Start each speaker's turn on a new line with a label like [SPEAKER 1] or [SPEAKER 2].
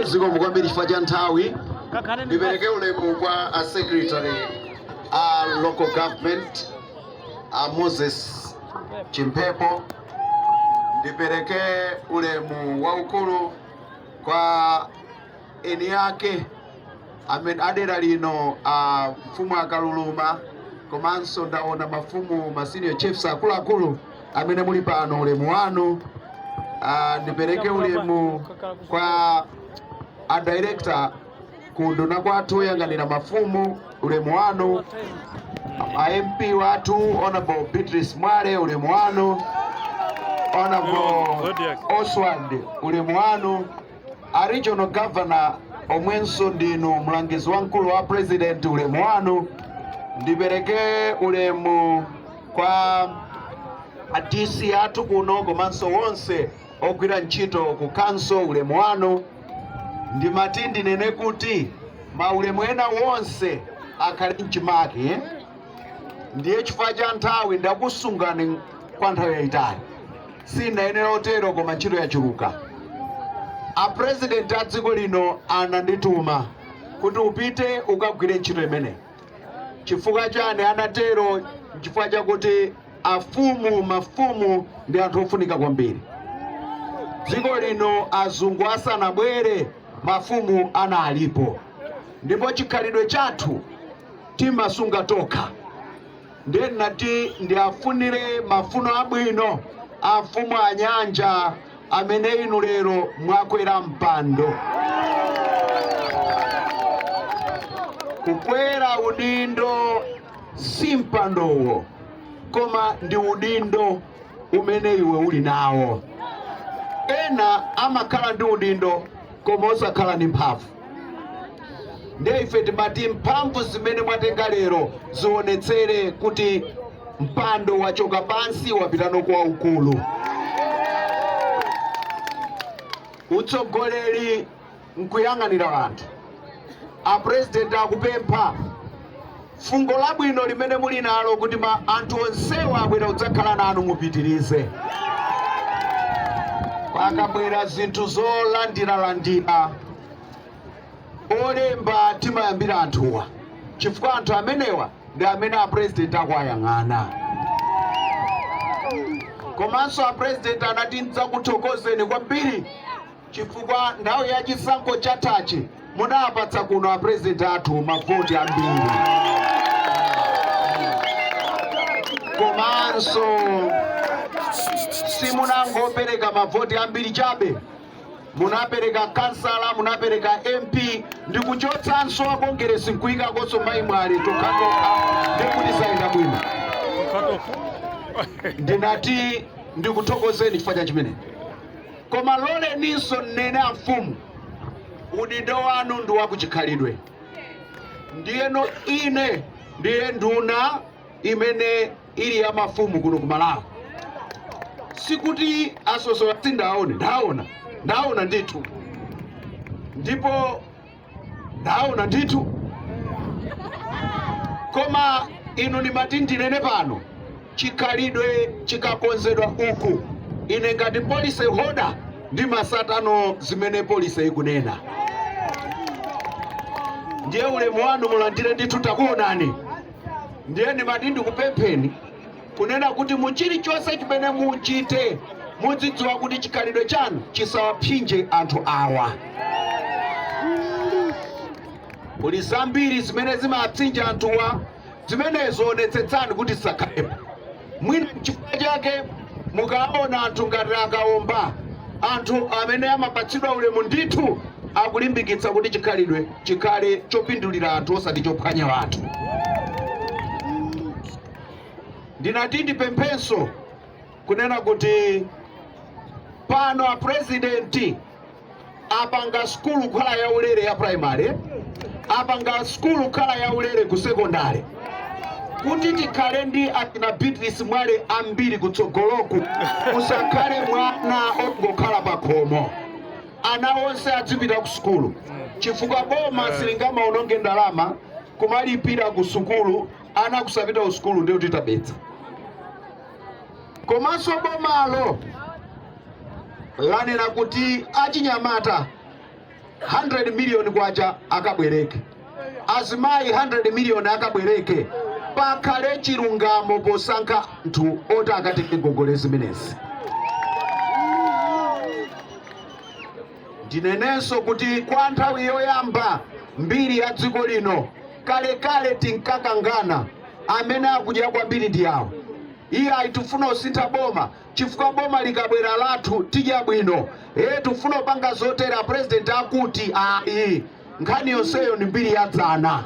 [SPEAKER 1] ziko mukwambiri chifukwa cha nthawi. Ndipereke ulemu kwa a secretary a local government Moses Chimpepo. Ndipereke ulemu waukulu kwa eni yake amene adera lino mfumu akaluluma, komanso ndaona mafumu ma senior chiefs akuluakulu amene muli pano. Ulemu wanu. Ndipereke ulemu kwa a director kunduna kwathu oyang'anira mafumu. Ulemu wanu. A MP wathu Honorable Beatrice Mwale. Ulemu wanu. Honorable Oswald. Ulemu wanu. A regional governor omwenso ndinu mlangizi wankulu wa president. Ulemu wanu. Ndipereke ulemu kwa a DC athu kuno komanso wonse ogwira ntchito ku council. Ulemu wanu. Ndimati ndinene kuti maulemu ena wonse akhale mchimake. Ndiye chifukwa cha nthawi ndakusungani kwa nthawi yayitali. Sindayenera otero koma ntchito yachuluka. A president a dziko lino anandituma kuti upite ukagwire ntchito imene. Chifukwa chani anatero? Chifukwa chakuti mafumu ndi anthu ofunika kwambiri. Dziko lino azungu asanabwere mafumu analipo, ndipo chikhalidwe chathu timasunga tokha. Ndiye nati ndiafunire mafuno abwino a mfumu a nyanja amene inu lero mwakwera mpando. Kukwera udindo si mpandowo, koma ndi udindo umene iwe uli nawo. Ena amakhala ndi udindo koma osakhala ndi mphamvu. Ndiye ife timati mphamvu zimene mwatenga lero zionetsere kuti mpando wachoka pansi wapitano kwa ukulu. Utsogoleri nkuyang'anira anthu. A president akupempha fungo labwino limene muli nalo kuti anthu onsewa abwera kudzakhala nanu mupitirize. Pakabwera zinthu zolandira olemba timayambira anthuwa, chifukwa anthu amenewa ndi amene a president akuwayang'ana. Komanso a president anati ndidzakuthokozeni kwambiri chifukwa nthawi ya chisankho chathachi munapatsa kuno a president athu mavoti ambiri. Komanso simunangopereka mavoti ambiri chabe, munapereka kansala, munapereka MP, ndikuchotsanso akongeresi nkuyikakonso mayi Mwale tokatoka ndikuti sayenda bwino. Ndinati ndikuthokozeni chifukwa cha chimene. Koma loleninso nene a mfumu, udindo wanu ndi wakuchikhalidwe. Ndiyeno ine ndiye nduna imene ili ya mafumu kuno ku Malawi. Sikuti asoso sindaone, ndaona ndithu. Ndipo ndaona ndithu. Koma inu nimati ndinene pano, chikhalidwe chikakonzedwa uku, ine ngati police holder ndi masatano zimene police ikunena. Ndiye ulemu wanu mulandire ndithu takuonani. Ndiye nimati ndikupempheni kunena kuti muchilichonse chimene muchite mudzidziwa kuti chikhalidwe chanu chisawapsinje anthu awa. Kuli zambiri zimene zimapsinja anthuwa, zimenezo onetsetsani kuti zisakhalepo. Mwina chifukwa chake mukaona anthu ngati akaomba, anthu amene amapatsidwa ulemu ndithu akulimbikitsa kuti chikhalidwe chikhale chopindulira anthu osati chophwanya anthu. Ndinati ndipemphenso kunena kuti pano a president apanga skulu kukhala yaulere ya primary, apanga skulu kukhala yaulere ku secondary, kuti tikhale ndi atina Beatrice Mwale ambiri kutsogoloku, musakhale mwana ongokhala pa khomo. Ana onse adzipita ku skulu, chifukwa boma silingamaononge ndalama kumalipira ku sukulu, ana kusapita ku skulu ndiyo titabetsa. komanso bomalo lanena kuti achinyamata 100 million kwacha akabwereke, azimayi 100 million akabwereke, pakhale chilungamo posankha anthu oti akatenge ngongole zimenezi. Ndinenenso kuti kwa nthawi yoyamba mbiri ya dziko lino kale tinkakangana, amene akudya kwambiri ndi awo. Iye aitufuna usintha boma, chifukwa boma likabwera lathu tidya bwino. Tufuna upanga zotera president akuti nkhani yonseyo ni mbiri ya dzana.